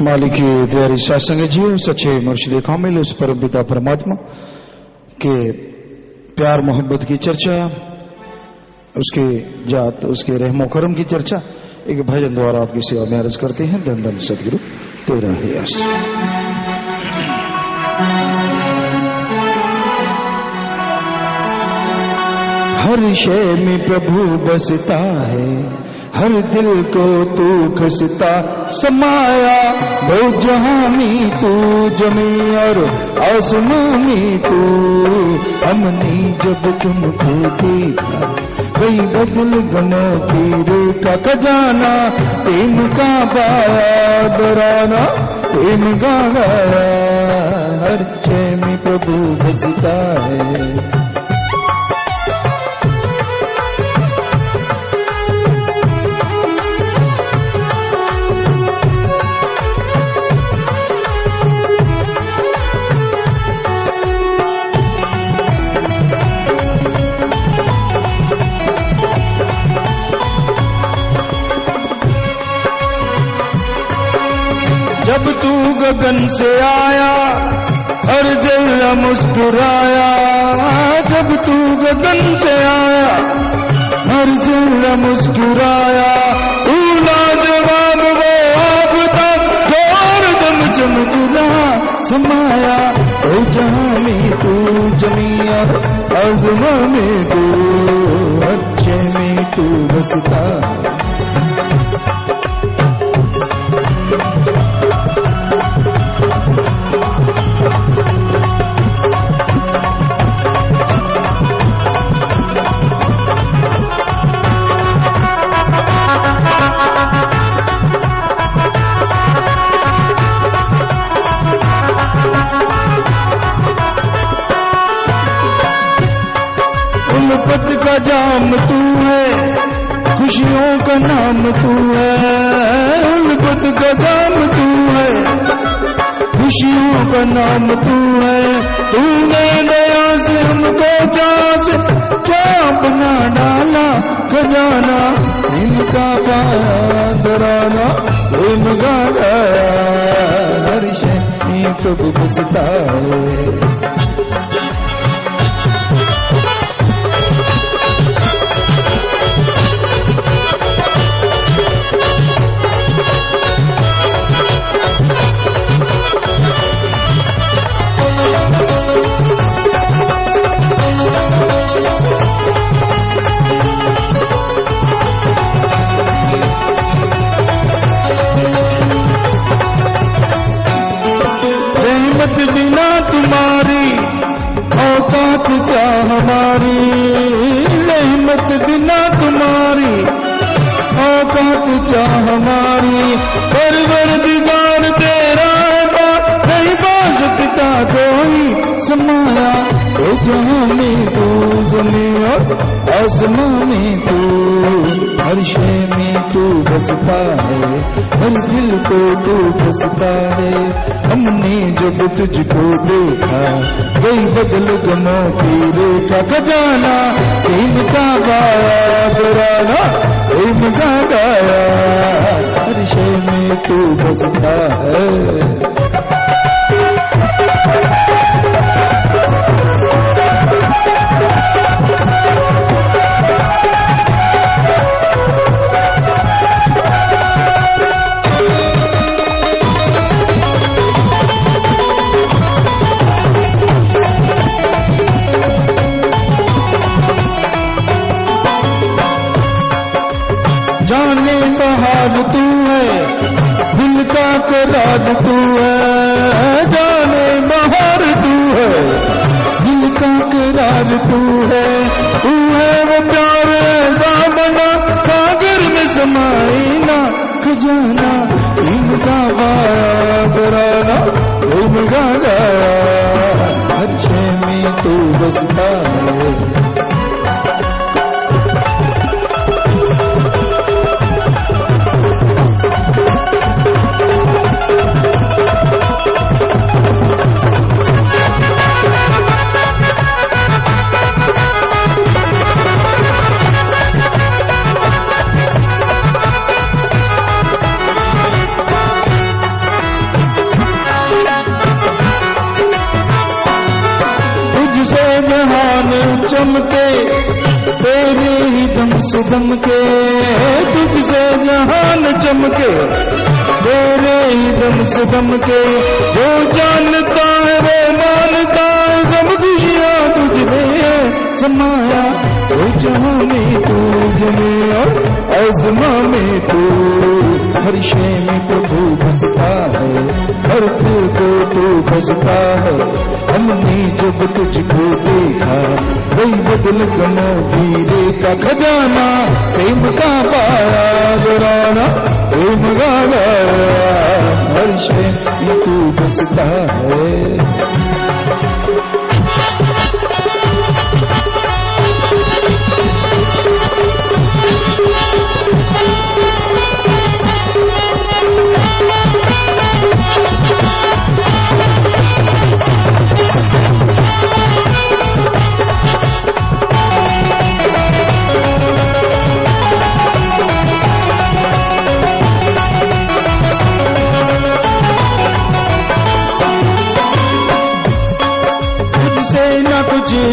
मालिक की प्यारी सत्संग जीव सच्चे मुर्शिद कामिल उस परम पिता परमात्मा के प्यार मोहब्बत की चर्चा, उसके जात, उसके रहमो करम की चर्चा एक भजन द्वारा आपकी सेवा में अर्ज करते हैं। धन धन सतगुरु तेरा ही यश। हर शय में प्रभु बसता है, हर दिल को तू खसता समाया, दो जहां में तू जमी और आसमां में तू। हमने जब तुमको देखा कई बदल गनों की रेखा खजाना, प्रेम का पाया दराना, प्रेम का गाया। हर शय में प्रभु बसता है। जब तू गगन से आया हर जरा मुस्कुराया, जब तू गगन से आया हर जरा मुस्कुराया। तू जवाब वो आप तक जोर दम चमकला समाया, ओ जहां में तू जमी और आज़मा में तू। अच्छे में तू बसता उल्फत का जाम तू है, खुशियों का नाम तू है। उल्फत का जाम तू है, खुशियों का नाम तू है। तूने दया से हमको क्या बना डाला खजाना, इनका पाया दराना, प्रेम का गाया। हर शय में प्रभु बसता है। बिना तुम्हारी औकात क्या हमारी, रहमत बिना तुम्हारी औकात क्या हमारी। परवरदिगार तेरा बात नहीं पा सकता कोई समाया, ओ जहां में तू ज़मीन और आसमां में तू। हर शय में तू बसता है, हर दिल को तू बसता है। हमने जब तुझको देखा गई बदल गमों की रेखा खजाना, प्रेम का गाया दराना, प्रेम का गाया। हर शय में तू बसता है। जाने बहार तू है, दिल का करार तू है। जाने बहार तू है, दिल का करार तू है। तू है वो प्यार ऐसा बना सागर में समाई ना खजाना, इनका गाया दराना, इनका गाया। हर शय में तू बसता है। के, तेरे ही दम से दम के, तुझसे जहान चमके, तेरे ही दम से दम के। वो जानता है वो मानता है, सब खुशियाँ तुझ में है समाया। तो जहाँ में तू जमे और आज़मा में तू, हर शय में प्रभु बसता है, हर दिल को तू बसता है। हमने जब तुझको देखा, वही बदल गमों हीरे का खजाना, प्रेम का पाया दराना, प्रेम का गाया। हर शय में तू बसता है।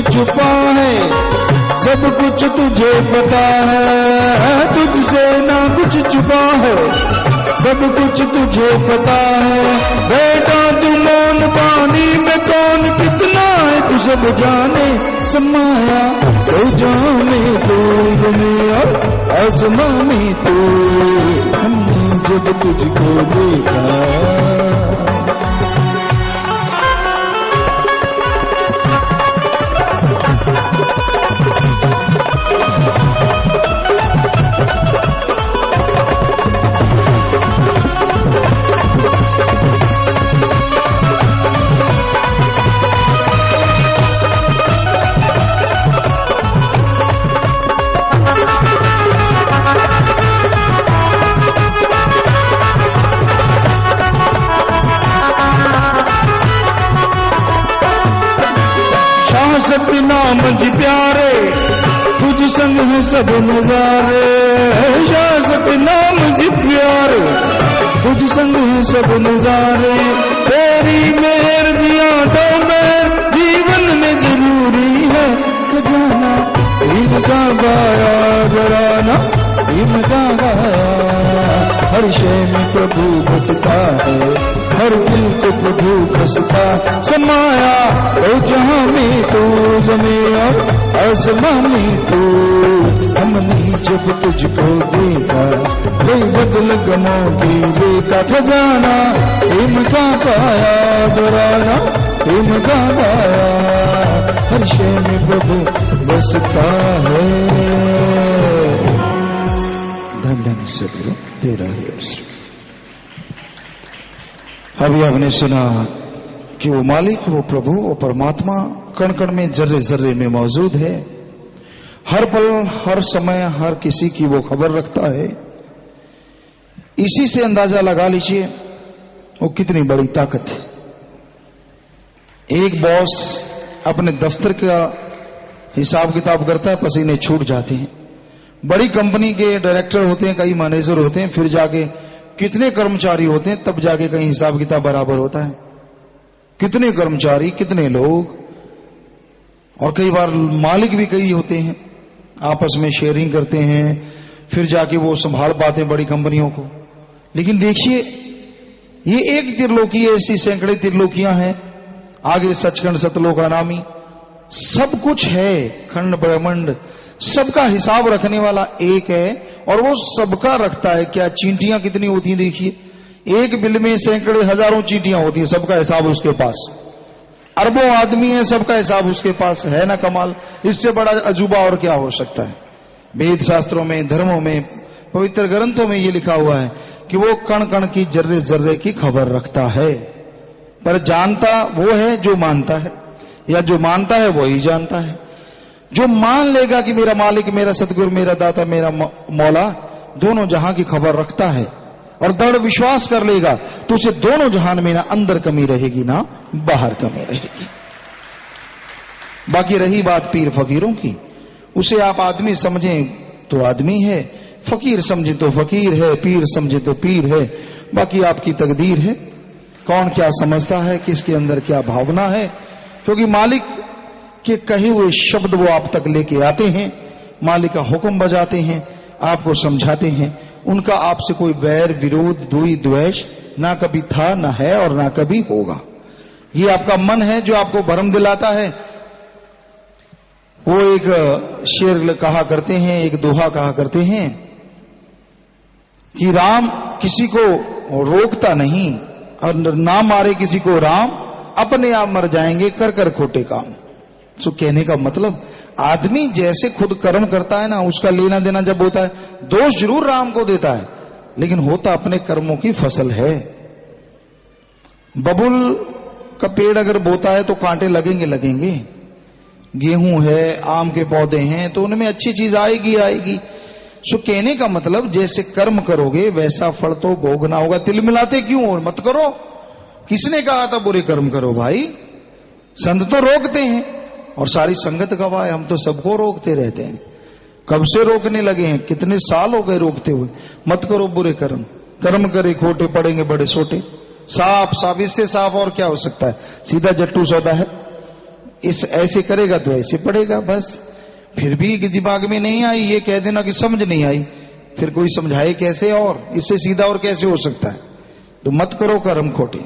छुपा है, सब कुछ तुझे पता है, तुझसे ना कुछ छुपा है, सब कुछ तुझे पता है। बेटा तू मौन पानी में कौन कितना है, तू सब जाने समाया। तो जाने तू जमे और आसमां में तू, हमने जब तुझको देखा। सतनाम जी प्यारे, तुझ संग है सब नजारे। शाह सतनाम जी प्यारे, तुझ संग है सब नजारे। तेरी मेहर दिया तो मैं जीवन में जरूरी है खजाना, प्रेम का गाया घराना, प्रेम का गाया। हर शय में प्रभु बसता है, हर दिल को प्रभु बसता समाया। ओ जहाँ में तू जमे और आसमां में तू, हमने जब तुझको देखा, कोई बदल गमों हीरे का खजाना, प्रेम का पाया दराना, प्रेम का पाया। हर शय में प्रभु बसता है। धन धन सतगुरु तेरा ही अवसर। अभी आपने सुना कि वो मालिक, वो प्रभु, वो परमात्मा कण कण में, जर्रे जर्रे में मौजूद है। हर पल, हर समय, हर किसी की वो खबर रखता है। इसी से अंदाजा लगा लीजिए वो कितनी बड़ी ताकत है। एक बॉस अपने दफ्तर का हिसाब किताब करता है, पसीने छूट जाते हैं। बड़ी कंपनी के डायरेक्टर होते हैं, कई मैनेजर होते हैं, फिर जाके कितने कर्मचारी होते हैं, तब जाके कहीं हिसाब किताब बराबर होता है। कितने कर्मचारी, कितने लोग, और कई बार मालिक भी कई होते हैं, आपस में शेयरिंग करते हैं, फिर जाके वो संभाल पाते हैं बड़ी कंपनियों को। लेकिन देखिए, ये एक त्रिलोकी, ऐसी सैकड़े त्रिलोकियां हैं। आगे सचखंड सतलोक अनामी सब कुछ है, खंड ब्रह्मांड, सबका हिसाब रखने वाला एक है, और वो सबका रखता है। क्या चींटियां कितनी होती हैं देखिए, एक बिल में सैकड़े हजारों चींटियां होती हैं, सबका हिसाब उसके पास। अरबों आदमी है, सबका हिसाब उसके पास है ना कमाल। इससे बड़ा अजूबा और क्या हो सकता है। वेद शास्त्रों में, धर्मों में, पवित्र ग्रंथों में ये लिखा हुआ है कि वो कण कण की, जर्रे जर्रे की खबर रखता है। पर जानता वो है जो मानता है, या जो मानता है वो ही जानता है। जो मान लेगा कि मेरा मालिक, मेरा सतगुरु, मेरा दाता, मेरा मौला दोनों जहां की खबर रखता है, और दृढ़ विश्वास कर लेगा, तो उसे दोनों जहान में ना अंदर कमी रहेगी ना बाहर कमी रहेगी। बाकी रही बात पीर फकीरों की, उसे आप आदमी समझें तो आदमी है, फकीर समझे तो फकीर है, पीर समझे तो पीर है। बाकी आपकी तकदीर है, कौन क्या समझता है, किसके अंदर क्या भावना है। क्योंकि मालिक के कहे हुए शब्द वो आप तक लेके आते हैं, मालिक का हुक्म बजाते हैं, आपको समझाते हैं। उनका आपसे कोई वैर विरोध द्वेष द्वेष ना कभी था, ना है और ना कभी होगा। ये आपका मन है जो आपको भ्रम दिलाता है। वो एक शेर कहा करते हैं, एक दोहा कहा करते हैं कि राम किसी को रोकता नहीं और ना मारे किसी को राम, अपने आप मर जाएंगे कर कर खोटे काम। सो कहने का मतलब आदमी जैसे खुद कर्म करता है ना, उसका लेना देना जब होता है, दोष जरूर राम को देता है, लेकिन होता अपने कर्मों की फसल है। बबुल का पेड़ अगर बोता है तो कांटे लगेंगे लगेंगे। गेहूं है, आम के पौधे हैं, तो उनमें अच्छी चीज आएगी आएगी। सो कहने का मतलब जैसे कर्म करोगे वैसा फल तो भोगना होगा। तिल मिलाते क्यों हो? मत करो। किसने कहा था बुरे कर्म करो भाई? संत तो रोकते हैं और सारी संगत गवाह है, हम तो सबको रोकते रहते हैं। कब से रोकने लगे हैं? कितने साल हो गए रोकते हुए। मत करो बुरे कर्म, कर्म करे खोटे पड़ेंगे बड़े छोटे। साफ साफ, इससे साफ और क्या हो सकता है? सीधा जट्टू सौदा है। इस ऐसे करेगा तो ऐसे पड़ेगा बस। फिर भी दिमाग में नहीं आई, ये कह देना कि समझ नहीं आई, फिर कोई समझाए कैसे? और इससे सीधा और कैसे हो सकता है? तो मत करो कर्म खोटे,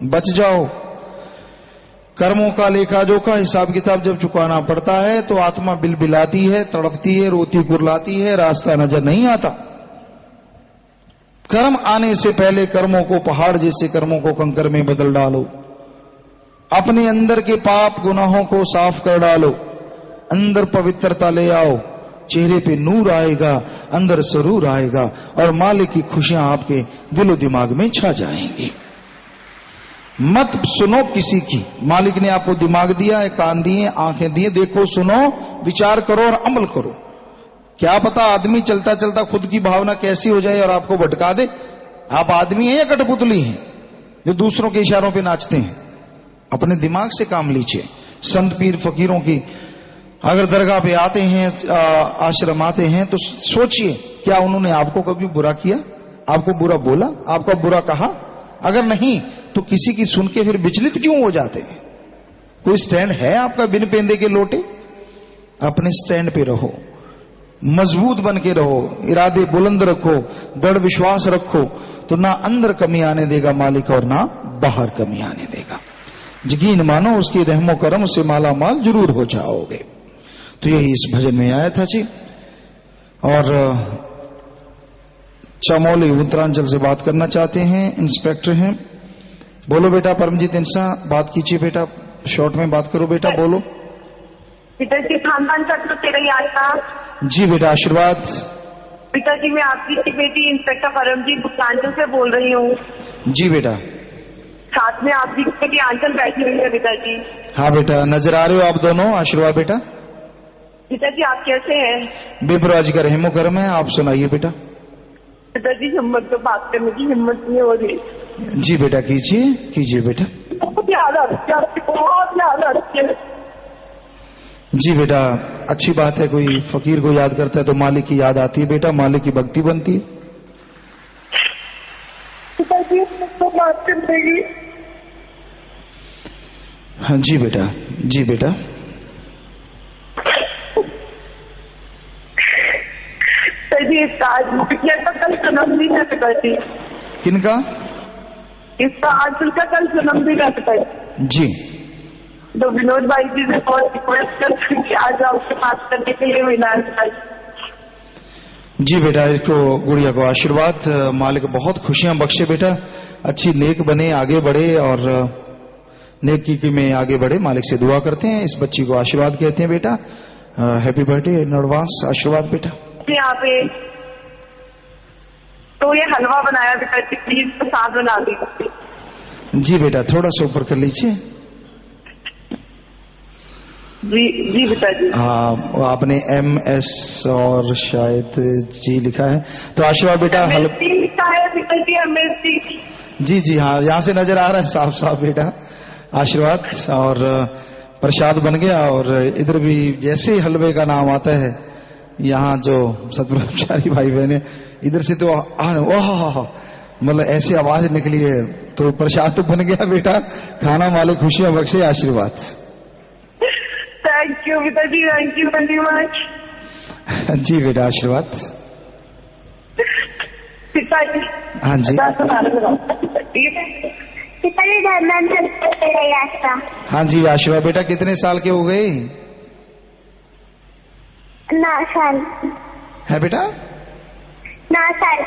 बच जाओ। कर्मों का लेखा जोखा हिसाब किताब जब चुकाना पड़ता है तो आत्मा बिलबिलाती है, तड़पती है, रोती कुरलाती है, रास्ता नजर नहीं आता। कर्म आने से पहले कर्मों को पहाड़ जैसे कर्मों को कंकर में बदल डालो। अपने अंदर के पाप गुनाहों को साफ कर डालो, अंदर पवित्रता ले आओ, चेहरे पे नूर आएगा, अंदर सरूर आएगा और मालिक की खुशियां आपके दिलो दिमाग में छा जाएंगी। मत सुनो किसी की। मालिक ने आपको दिमाग दिया है, कान दिए, आंखें दिए, देखो, सुनो, विचार करो और अमल करो। क्या पता आदमी चलता चलता खुद की भावना कैसी हो जाए और आपको भटका दे। आप आदमी हैं या कठपुतली हैं जो दूसरों के इशारों पे नाचते हैं? अपने दिमाग से काम लीजिए। संत पीर फकीरों की अगर दरगाह पे आते हैं, आश्रम आते हैं, तो सोचिए क्या उन्होंने आपको कभी बुरा किया, आपको बुरा बोला, आपका बुरा कहा? अगर नहीं तो किसी की सुन के फिर विचलित क्यों हो जाते हैं? कोई स्टैंड है आपका बिन पेंदे के लोटे? अपने स्टैंड पे रहो, मजबूत बन के रहो, इरादे बुलंद रखो, दृढ़ विश्वास रखो, तो ना अंदर कमी आने देगा मालिक और ना बाहर कमी आने देगा। यकीन मानो उसकी रहमो करम से माला माल जरूर हो जाओगे। तो यही इस भजन में आया था जी। और चमोली उत्तरांचल से बात करना चाहते हैं, इंस्पेक्टर हैं। बोलो बेटा परमजीत इंसा, बात कीजिए बेटा, शॉर्ट में बात करो बेटा, बोलो। पिताजी खानदान का तेरा याद था। जी बेटा, आशीर्वाद। पिताजी मैं आपकी बेटी इंस्पेक्टर परमजीत उत्तरांचल से बोल रही हूँ। जी बेटा। साथ में आपकी बेटी आंचल बैठी हुई है पिताजी। हाँ बेटा, नजर आ रहे हो आप दोनों। आशीर्वाद बेटा। पिताजी आप कैसे हैं? बेपराज का रहमो करम है। आप सुनाइए बेटा। पिताजी हिम्मत तो बात करने की हिम्मत नहीं हो रही। जी बेटा, कीजिए कीजिए बेटा। बहुत याद आती है, बहुत याद आती है। जी बेटा, अच्छी बात है, कोई फकीर को याद करता है तो मालिक की याद आती है बेटा, मालिक की भक्ति बनती है। पिताजी तो बात करने की। हाँ जी बेटा, जी बेटा। इसका आज का कल जन्मदिन है पिताजी। किनका? इसका आंचल का कल जन्मदिन है पिताजी। जी। तो विनोद भाई जी से बहुत रिक्वेस्ट करके आज आपसे बात करने के लिए मिला है। जी बेटा, इसको गुड़िया को आशीर्वाद, मालिक बहुत खुशियां बख्शे बेटा, अच्छी नेक बने, आगे बढ़े और नेकी में आगे बढ़े, मालिक से दुआ करते हैं। इस बच्ची को आशीर्वाद कहते हैं बेटा। Happy birthday in advance. आशीर्वाद बेटा। यहाँ पे तो ये हलवा बनाया बेटा, प्लीज तो साथ बना दीजिए। जी बेटा, थोड़ा सा ऊपर कर लीजिए। जी जी बेटा जी। हाँ, आपने MS और शायद जी लिखा है, तो आशीर्वाद बेटा। लिखा है पिताजी, MSC। जी जी हाँ, यहाँ से नजर आ रहा है साफ साफ बेटा। आशीर्वाद। और प्रसाद बन गया। और इधर भी जैसे ही हलवे का नाम आता है, यहाँ जो सतब्रह्मचारी भाई बहने इधर से तो ओह मतलब ऐसी आवाज निकली है, तो प्रसाद तो बन गया बेटा। खाना मालिक खुशियां बख्शे। आशीर्वाद। यू पिताजी, थैंक यू वेरी मच। जी बेटा आशीर्वाद। पिताजी। हाँ जी पिताजी धर्मेंद्र। हाँ जी आशीर्वाद। बेटा कितने साल के हो गए? 9 साल है बेटा? 9 साल।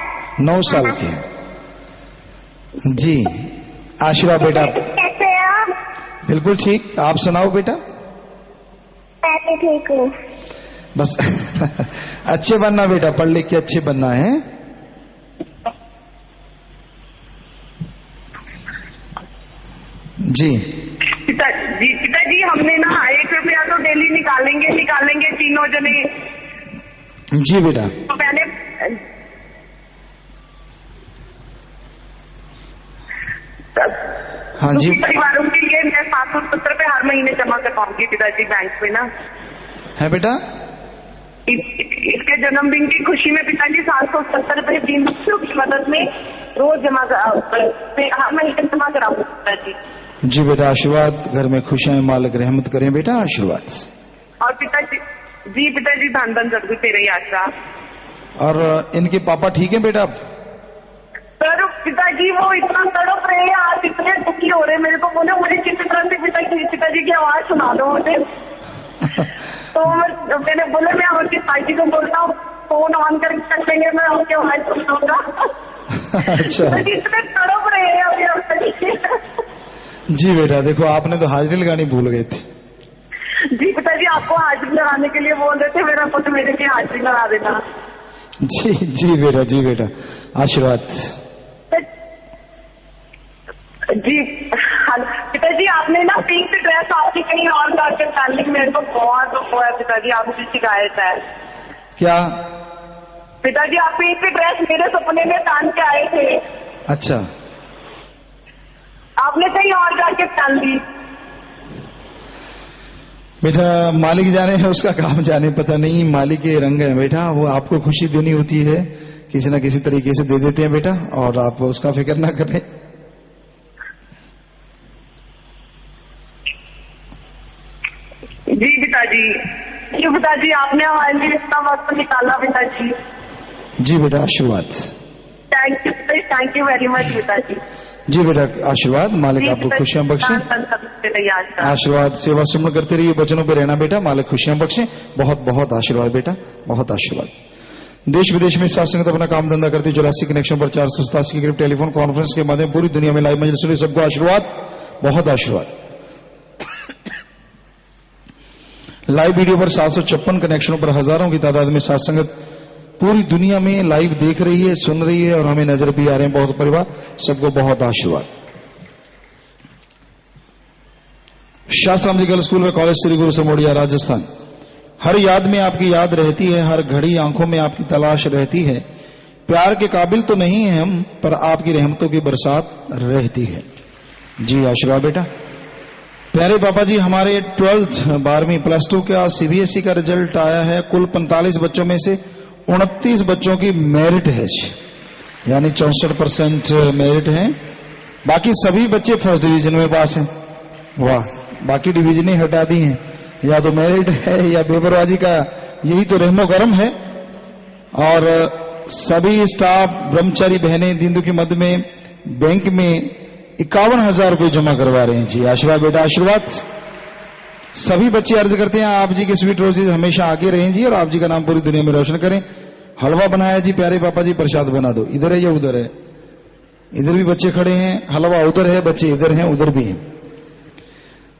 9 साल के। जी आशीर्वाद बेटा। कैसे हो? बिल्कुल ठीक, आप सुनाओ बेटा। मैं भी ठीक हूँ। बस अच्छे बनना बेटा, पढ़ लिख के अच्छे बनना है। जी पिताजी हमने ना 1 रुपया तो डेली निकालेंगे तीनों जने। जी बेटा। तो मैंने हाँ जी। परिवारों के लिए मैं 770 रुपए हर महीने जमा करवाऊंगी पिताजी बैंक में ना। है बेटा? इसके जन्मदिन की खुशी में पिताजी 770 रुपए दिन की मदद में रोज हर महीने जमा कराऊंगी पिताजी। जी बेटा आशीर्वाद। घर में खुशियां मालिक रहमत करें बेटा आशीर्वाद। और पिताजी धन धन सदगुरु तेरे ही आशा। और इनके पापा ठीक है बेटा? सर पिताजी वो इतना तड़प रहे हैं, आज इतने दुखी हो रहे हैं। मेरे को बोले मुझे किसी तरह से पिताजी की आवाज सुना दो मुझे। तो मैंने बोले मैं आपकी पार्टी को बोलता हूँ फोन ऑन करके रख लेंगे, मैं आपकी आवाज सुनाऊंगा। अच्छा इतने तड़प रहे हैं अभी। जी बेटा देखो आपने तो हाजिरी लगानी भूल गए थे। जी पिताजी आपको हाजिरी लगाने के लिए बोल रहे थे, मेरा पुत्र मेरे लिए हाजिरी लगा देना। जी बेटा आशीर्वाद। जी पिताजी आपने ना पिंक ड्रेस आपकी कहीं और जाकर डाल ली, मेरे को बहुत दुख हुआ है पिताजी, आपकी शिकायत है। क्या? पिताजी आप पिंक ड्रेस मेरे सपने में पहन के आए थे। अच्छा आपने कहीं और जाके डाल दी। बेटा मालिक जाने है, उसका काम जाने, पता नहीं मालिक के रंग है बेटा, वो आपको खुशी देनी होती है किसी न किसी तरीके से दे देते हैं बेटा, और आप उसका फिक्र ना करें। जी पिताजी आपने हमारे लिए इतना वक्त निकाला पिताजी। जी बेटा आशीर्वाद। थैंक यू वेरी मच पिताजी। जी बेटा आशीर्वाद। मालिक आपको खुशियां बख्शे। आशीर्वाद। सेवा सुमन करते रहिए, वचनों पे रहना बेटा, मालिक खुशियां बख्शे। बहुत बहुत आशीर्वाद बेटा, बहुत आशीर्वाद। देश विदेश में साथ संगत अपना काम धंधा करती 84 कनेक्शन पर 487 के करीब टेलीफोन कॉन्फ्रेंस के माध्यम पूरी दुनिया में लाइव मजलिस सुनी, सबको आशीर्वाद, बहुत आशीर्वाद। लाइव वीडियो पर 756 कनेक्शनों पर हजारों की तादाद में साथ संगत पूरी दुनिया में लाइव देख रही है, सुन रही है, और हमें नजर भी आ रहे हैं बहुत परिवार, सबको बहुत आशीर्वाद। शास्त्राम जी गर्ल्स स्कूल में कॉलेज श्री गुरु समोडिया राजस्थान। हर याद में आपकी याद रहती है, हर घड़ी आंखों में आपकी तलाश रहती है। प्यार के काबिल तो नहीं है हम, पर आपकी रहमतों की बरसात रहती है। जी आशीर्वाद बेटा। प्यारे पापा जी हमारे 12th 12वीं +2 का सीबीएसई का रिजल्ट आया है। कुल 45 बच्चों में से 29 बच्चों की मेरिट है, यानी 64% मेरिट है। बाकी सभी बच्चे फर्स्ट डिवीजन में पास हैं। वाह, बाकी डिवीजनें हटा दी हैं, या तो मेरिट है या बेबरवाजी का, यही तो रहमो करम है। और सभी स्टाफ ब्रह्मचारी बहनें दिन दुखी मद में बैंक में 51,000 रुपये जमा करवा रहे हैं। जी आशीर्वाद बेटा आशीर्वाद। सभी बच्चे अर्ज करते हैं आप जी के स्वीट रोजेज हमेशा आगे रहें जी, और आप जी का नाम पूरी दुनिया में रोशन करें। हलवा बनाया जी प्यारे पापा जी, प्रसाद बना दो। इधर है या उधर है? इधर भी बच्चे खड़े हैं, हलवा उधर है, बच्चे इधर हैं, उधर भी हैं।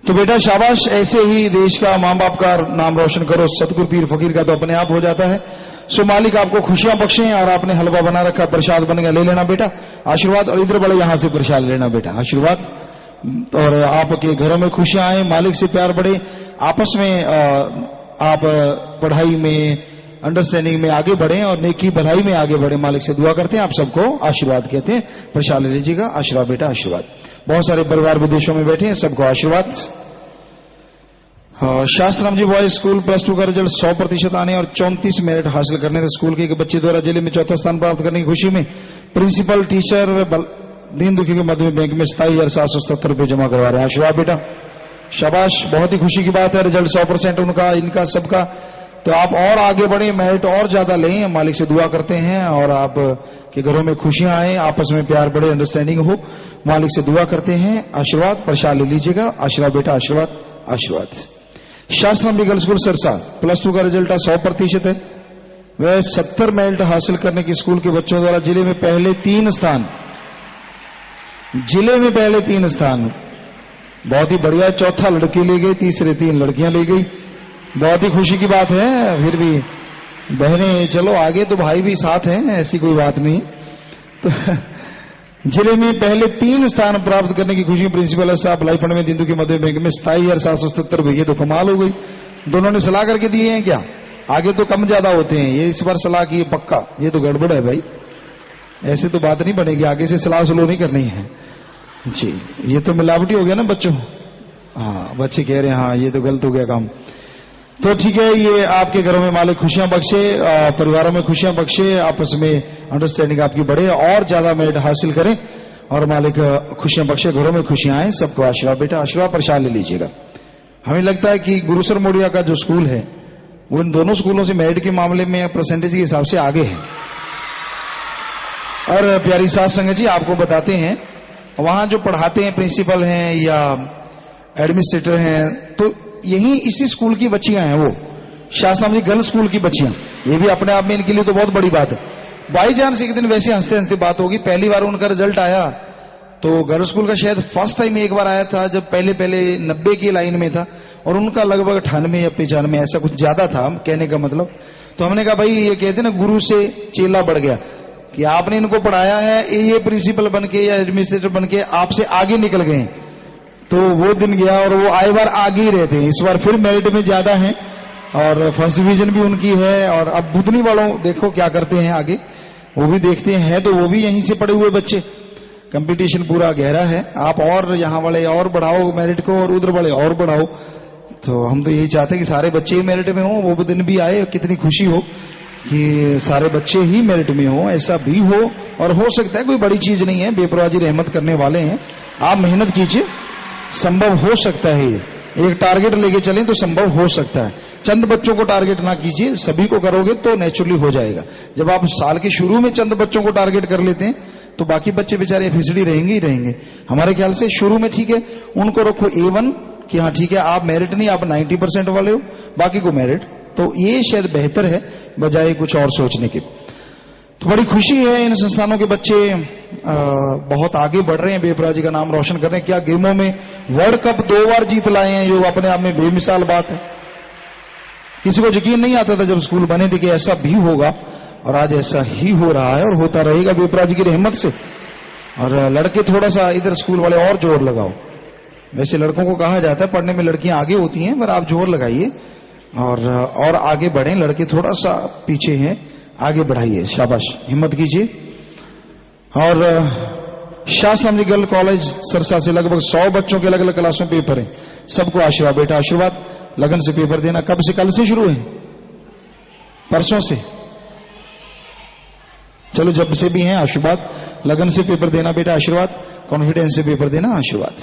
तो बेटा शाबाश, ऐसे ही देश का मां बाप का नाम रोशन करो। सतगुरु पीर फकीर का तो अपने आप हो जाता है। सो मालिक आपको खुशियां बख्शें। और आपने हलवा बना रखा, प्रसाद बन गया, ले लेना बेटा आशीर्वाद। और इधर बड़े यहां से प्रसाद लेना बेटा आशीर्वाद। और आपके घरों में खुशियां आए, मालिक से प्यार बढ़े, आपस में आप पढ़ाई में अंडरस्टैंडिंग में आगे बढ़े और नेकी भलाई में आगे बढ़े। मालिक से दुआ करते हैं, आप सबको आशीर्वाद कहते हैं। प्रसाद ले लीजिएगा आशीर्वाद बेटा आशीर्वाद। बहुत सारे परिवार विदेशों में बैठे हैं, सबको आशीर्वाद। शास्त्राम जी बॉयज स्कूल +2 का रिजल्ट 100% आने और 34 मेरिट हासिल करने से स्कूल के एक बच्चे द्वारा जिले में 4था स्थान प्राप्त करने की खुशी में प्रिंसिपल टीचर व दीन दुखी के मध्य में बैंक में 27,777 रुपये जमा करवा रहे हैं। आशीर्वाद बेटा शाबाश, बहुत ही खुशी की बात है। रिजल्ट 100% उनका, इनका, सबका। तो आप और आगे बढ़े, मेरिट और ज्यादा लें, मालिक से दुआ करते हैं और आप के घरों में खुशियां आए, आपस में प्यार बढ़े, अंडरस्टैंडिंग हो, मालिक से दुआ करते हैं। आशीर्वाद प्रसाद ले लीजिएगा। आशीर्वाद बेटा, आशीर्वाद, आशीर्वाद। शास्त्राम गर्ल्स स्कूल सरसा, +2 का रिजल्ट 100% है। वह 70 मेरिट हासिल करने के स्कूल के बच्चों द्वारा जिले में पहले 3 स्थान, जिले में पहले 3 स्थान, बहुत ही बढ़िया। चौथा लड़की ले गई, तीसरे 3 लड़कियां ले गई, बहुत ही खुशी की बात है। फिर भी बहनें चलो आगे, तो भाई भी साथ हैं, ऐसी कोई बात नहीं। तो जिले में पहले 3 स्थान प्राप्त करने की खुशी प्रिंसिपल स्टाफ लाइफ फंड में दिंदू के मध्य बैंक में 27,777 रुपये, तो कमाल हो गई। दोनों ने सलाह करके दिए हैं क्या? आगे तो कम ज्यादा होते हैं, ये इस बार सलाह की पक्का, ये तो गड़बड़ है भाई, ऐसे तो बात नहीं बनेगी, आगे से सलाह सुलह नहीं करनी है जी। ये तो मिलावटी हो गया ना बच्चों। हाँ, बच्चे कह रहे हैं हाँ ये तो गलत हो गया काम। तो ठीक है, ये आपके घरों में मालिक खुशियां बख्शे, परिवारों में खुशियां बख्शे, आपस में अंडरस्टैंडिंग आपकी बढ़े, और ज्यादा मेरिट हासिल करें और मालिक खुशियां बख्शे, घरों में खुशियां आए। सबको आशीर्वाद बेटा, आशीर्वाद प्रसाद ले लीजिएगा। हमें लगता है कि गुरुसर मोडिया का जो स्कूल है वो इन दोनों स्कूलों से मेरिट के मामले में परसेंटेज के हिसाब से आगे है। और प्यारी साथ संगत जी, आपको बताते हैं वहां जो पढ़ाते हैं प्रिंसिपल हैं या एडमिनिस्ट्रेटर हैं, तो यही इसी स्कूल की बच्चियां हैं, वो शास्त्राम जी गर्ल्स स्कूल की बच्चियां। ये भी अपने आप में इनके लिए तो बहुत बड़ी बात है। बाई चांस एक दिन वैसे हंसते हंसते बात होगी, पहली बार उनका रिजल्ट आया तो गर्ल्स स्कूल का शायद फर्स्ट टाइम एक बार आया था, जब पहले 90 की लाइन में था, और उनका लगभग 98 या 95 ऐसा कुछ ज्यादा था, कहने का मतलब। तो हमने कहा भाई ये कहते ना गुरु से चेला बढ़ गया, कि आपने इनको पढ़ाया है, ये प्रिंसिपल बनके या एडमिनिस्ट्रेटर बनके आपसे आगे निकल गए। तो वो दिन गया और वो आए बार आगे ही रहते हैं। इस बार फिर मेरिट में ज्यादा है और फर्स्ट डिवीजन भी उनकी है। और अब बुधनी वालों देखो क्या करते हैं आगे, वो भी देखते हैं। तो वो भी यहीं से पढ़े हुए बच्चे, कंपटीशन पूरा गहरा है। आप और यहाँ वाले और बढ़ाओ मेरिट को, और उधर वाले और बढ़ाओ। तो हम तो यही चाहते हैं कि सारे बच्चे ही मेरिट में हो, वो दिन भी आए, कितनी खुशी हो कि सारे बच्चे ही मेरिट में हो, ऐसा भी हो। और हो सकता है, कोई बड़ी चीज नहीं है, बेपरवाह जी रहमत करने वाले हैं। आप मेहनत कीजिए, संभव हो सकता है। एक टारगेट लेके चलें तो संभव हो सकता है। चंद बच्चों को टारगेट ना कीजिए, सभी को करोगे तो नेचुरली हो जाएगा। जब आप साल के शुरू में चंद बच्चों को टारगेट कर लेते हैं तो बाकी बच्चे बेचारे फिसड़ी रहेंगे ही रहेंगे। हमारे ख्याल से शुरू में ठीक है, उनको रखो A1 कि हाँ ठीक है, आप मेरिट नहीं, आप 90% वाले हो, बाकी को मेरिट। तो ये शायद बेहतर है बजाय कुछ और सोचने के। तो बड़ी खुशी है, इन संस्थानों के बच्चे बहुत आगे बढ़ रहे हैं, बेपरा जी का नाम रोशन कर रहे हैं। क्या गेमों में वर्ल्ड कप 2 बार जीत लाए हैं, जो अपने आप में बेमिसाल बात है। किसी को यकीन नहीं आता था जब स्कूल बने थे कि ऐसा भी होगा, और आज ऐसा ही हो रहा है और होता रहेगा बेपरा जी की रहमत से। और लड़के थोड़ा सा इधर स्कूल वाले और जोर लगाओ। वैसे लड़कों को कहा जाता है पढ़ने में लड़कियां आगे होती हैं, पर आप जोर लगाइए और आगे बढ़ें। लड़के थोड़ा सा पीछे हैं, आगे बढ़ाइए, शाबाश, हिम्मत कीजिए। और शास्त्राम जी गर्ल कॉलेज सरसा से लगभग 100 बच्चों के अलग अलग क्लासों में पेपर हैं। सबको आशीर्वाद बेटा, आशीर्वाद। लगन से पेपर देना। कब से? कल से शुरू है, परसों से। चलो जब से भी हैं आशीर्वाद। लगन से पेपर देना बेटा, आशीर्वाद। कॉन्फिडेंस से पेपर देना, आशीर्वाद।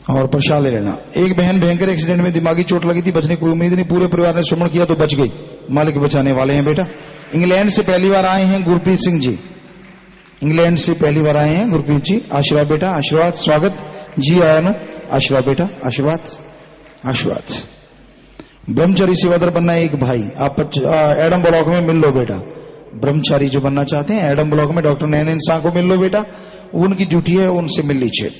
और प्रसाद ले लेना। एक बहन भयंकर एक्सीडेंट में दिमागी चोट लगी थी, बचने की उम्मीद नहीं, पूरे परिवार ने सुमन किया तो बच गई। मालिक बचाने वाले हैं बेटा। इंग्लैंड से पहली बार आए हैं गुरप्रीत सिंह जी, इंग्लैंड से पहली बार आए हैं गुरप्रीत जी। आशीर्वाद बेटा, आशीर्वाद। स्वागत जी आया नो, आशीर्वाद बेटा, आशीर्वाद, आशीर्वाद। ब्रह्मचारी सेवादार बनना है एक भाई, आप एडम ब्लॉक में मिल लो बेटा। ब्रह्मचारी जो बनना चाहते हैं एडम ब्लॉक में डॉक्टर नैन शाह को मिल लो बेटा, उनकी ड्यूटी है, उनसे मिल लीजिए।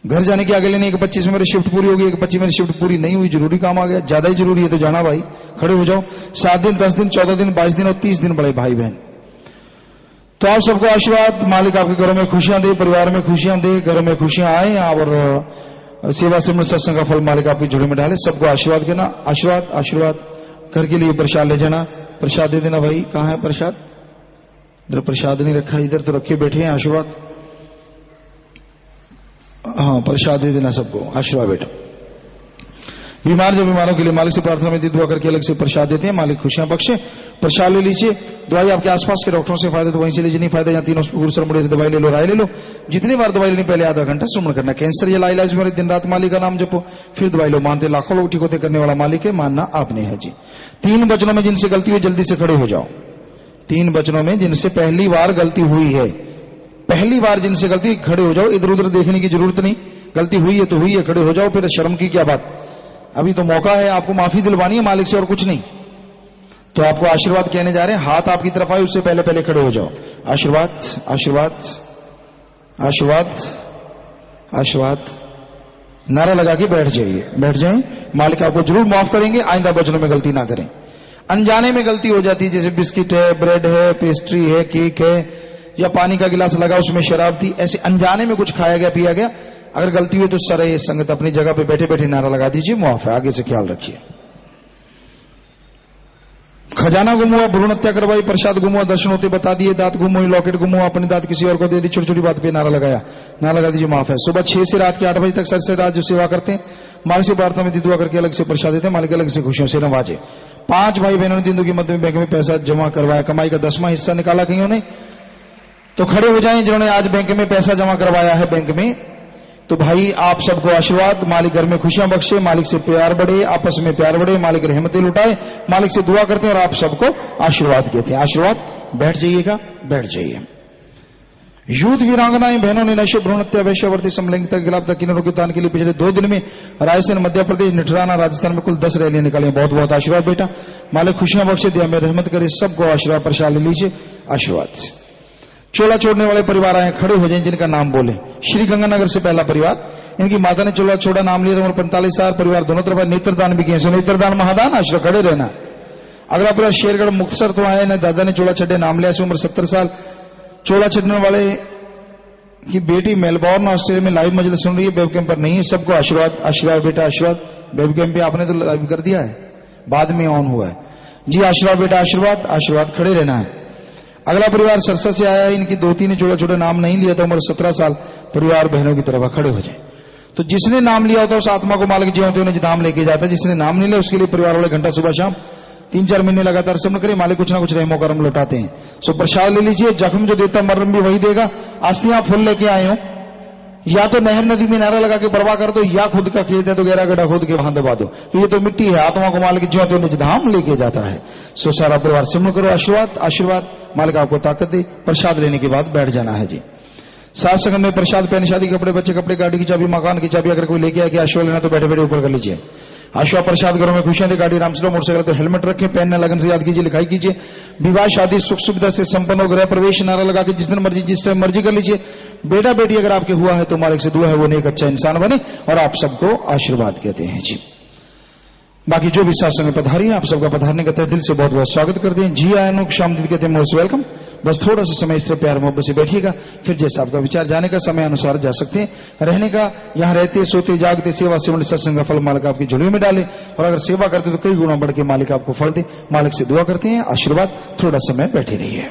घर जाने के आगे लेने 1:25 में मेरी शिफ्ट पूरी होगी, 1:25 मेरी शिफ्ट पूरी नहीं हुई, जरूरी काम आ गया, ज्यादा ही जरूरी है तो जाना भाई, खड़े हो जाओ। 7 दिन, 10 दिन, 14 दिन, 22 दिन और 30 दिन बड़े भाई बहन। तो आप सबको आशीर्वाद। मालिक आपके घरों में खुशियां दे, परिवार में खुशियां दे, घरों में खुशियां आए, और सेवा से सत्संग का फल मालिक आपकी झोली में डाले। सबको आशीर्वाद देना, आशीर्वाद, आशीर्वाद। घर के लिए प्रसाद ले जाना, प्रसाद दे देना भाई। कहाँ है प्रसाद? इधर प्रसाद नहीं रखा, इधर तो रखे बैठे हैं। आशीर्वाद, हाँ प्रसाद दे देना सबको, आशीर्वाद बेटा। बीमार जो बीमारों के लिए मालिक से प्रार्थना में दुआ करके अलग से प्रसाद देते हैं, मालिक खुशियां बख्शे। प्रसाद ले लीजिए, दवाई आपके आसपास के डॉक्टरों से फायदा तो वहीं से लीजिए, नहीं फायदा यहाँ तीनों गुरसर मुड़े से दवाई ले लो, राय ले लो। जितनी बार दवाई लेनी पहले आधा घंटा सुमन करना। कैंसर या लाइलाज में दिन रात मालिक का नाम जपो, फिर दवाई लो। मानते लाखों लोग ठीक होते करने वाला मालिक है, मानना आपने है जी। 3 वचनों में जिनसे गलती हुई जल्दी से खड़े हो जाओ। 3 वचनों में जिनसे पहली बार गलती हुई है, पहली बार जिनसे गलती खड़े हो जाओ, इधर उधर देखने की जरूरत नहीं। गलती हुई है तो हुई है, खड़े हो जाओ, फिर शर्म की क्या बात। अभी तो मौका है, आपको माफी दिलवानी है मालिक से और कुछ नहीं। तो आपको आशीर्वाद कहने जा रहे हैं, हाथ आपकी तरफ आए उससे पहले पहले खड़े हो जाओ। आशीर्वाद आशीर्वाद आशीर्वाद आशीर्वाद, नारा लगा के बैठ जाइए, बैठ जाएं। मालिक आपको जरूर माफ करेंगे, आइंदा वचनों में गलती ना करें। अनजाने में गलती हो जाती है, जैसे बिस्किट है, ब्रेड है, पेस्ट्री है, केक है, या पानी का गिलास लगा उसमें शराब थी, ऐसे अनजाने में कुछ खाया गया पिया गया, अगर गलती हुई तो सारे संगत अपनी जगह पे बैठे बैठे नारा लगा दीजिए, मुआफ है, आगे से ख्याल रखिए। खजाना गुम हुआ, भ्रूण हत्या करवाई, प्रसाद गुम हुआ, दर्शन होते बता दिए, दांत गुम हुई, लॉकेट गुम हुआ, अपने दांत किसी और को दे दी, छोटी छोटी बात पे नारा लगाया, नारा लगा दीजिए, माफ है। सुबह 6 से रात के 8 बजे तक सर से रात जो सेवा करते हैं, मालिक से प्रार्थना में दुआ करके अलग से प्रसाद देते हैं, मालिक अलग से खुशियों से नवाजे। 5 भाई बहनों ने दिनों की मध्य में बैंक में पैसा जमा करवाया, कमाई का 10वां हिस्सा निकाला कईयों ने। तो खड़े हो जाएं जिन्होंने आज बैंक में पैसा जमा करवाया है बैंक में, तो भाई आप सबको आशीर्वाद, मालिक घर में खुशियां बख्शे, मालिक से प्यार बढ़े, आपस में प्यार बढ़े, मालिक रहमतें लुटाए, मालिक से दुआ करते हैं और आप सबको आशीर्वाद कहते हैं। आशीर्वाद, बैठ जाइएगा, बैठ जाइए। यूथ वीरांगनाएं बहनों ने नशे, भ्रूण हत्या, वैश्यावर्ती, समलैंगिकता के खिलाफ किन्नरों के तान के लिए पिछले 2 दिन में रायसेन, मध्य प्रदेश, निठराना, राजस्थान में कुल 10 रैलियां निकाली। बहुत बहुत आशीर्वाद बेटा, मालिक खुशियां बख्शे, दिया में रहमत करे, सबको आशीर्वाद प्रसाद ले लीजिए। आशीर्वाद। चोला छोड़ने वाले परिवार आए, खड़े हो जाएं जिनका नाम बोले। श्री गंगानगर से पहला परिवार, इनकी माता ने चोला छोड़ा, नाम लिया, उम्र 45 साल, परिवार दोनों तरफ। नेत्रदान भी किए, सो नेत्रदान महादान, आशीर्वाद, खड़े रहना। अगला परिवार शेरगढ़ मुक्तसर तो आए, न दादा ने चोला छड़े, नाम लिया, उम्र 70 साल। चोला छड़ने वाले की बेटी मेलबोर्न ऑस्ट्रेलिया में लाइव मजलिस सुन रही है, वेब कैंप पर नहीं है। सबको आशीर्वाद, आशीर्वाद बेटा, आशीर्वाद। वेब कैंप पे आपने तो लाइव कर दिया है, बाद में ऑन हुआ है जी। आशीर्वाद बेटा, आशीर्वाद, आशीर्वाद, खड़े रहना है। अगला परिवार सरसा से आया है, इनकी 2-3 ने छोटा छोटा नाम नहीं लिया था, उम्र 17 साल, परिवार बहनों की तरफ खड़े हो जाए। तो जिसने नाम लिया होता है उस आत्मा को मालिक जी होते उन्हें धाम लेके जाता है। जिसने नाम नहीं लिया उसके लिए परिवार वाले घंटा सुबह शाम 3-4 महीने लगातार समन करें, मालिक कुछ ना कुछ रहमो करम लौटाते हैं। सो प्रसाद ले लीजिए, जख्म जो देता मरम भी वही देगा। अस्थियां फूल लेके आए हो, या तो नहर नदी में नारा लगा के बर्बाह कर दो, या खुद का खेत है तो गहरा गड्ढा खोद के वहां दबा दो। तो ये तो मिट्टी है, आत्मा को मालिक जो तो निज धाम लेके जाता है। सो सारा परिवार सिमरण करो, आशीर्वाद, आशीर्वाद, मालिक आपको ताकत दे। प्रसाद लेने के बाद बैठ जाना है जी। सात संगम में प्रसाद, पहन, शादी कपड़े, बच्चे कपड़े, गाड़ी की चाबी, मकान की चाबी, अगर कोई लेके आए कि आशीर्वाद लेना तो बैठे बैठे ऊपर कर लीजिए। आशीर्वाद प्रसाद घरों में खुशियां दे, गाड़ी आराम से, मोटरसाइकिल तो हेलमेट रखें, पहनने लगन से याद कीजिए, लिखाई कीजिए। विवाह शादी सुख सुविधा से संपन्न हो, गृह प्रवेश नारा लगा के जिस दिन मर्जी जिस टाइम मर्जी कर लीजिए। बेटा बेटी अगर आपके हुआ है तो मालिक से दुआ है वो नेक अच्छा इंसान बने और आप सबको आशीर्वाद कहते हैं जी। बाकी जो भी शासन में पधारी है, आप सबका पधारने का तहे दिल से बहुत बहुत स्वागत करते हैं जी। आयनों शाम दीदी कहते हैं मोस्ट वेलकम। बस थोड़ा सा समय इस तरह प्यार मोहब्बत से बैठिएगा, फिर जैसा आपका विचार जाने का समय अनुसार जा सकते हैं। रहने का, यहाँ रहते सोते जागते सेवा सेवन सत्संग का फल मालिक आपकी झोली में डाले, और अगर सेवा करते तो कई गुना बढ़ के मालिक आपको फल दे। मालिक से दुआ करते हैं, आशीर्वाद। थोड़ा समय बैठे रहिए।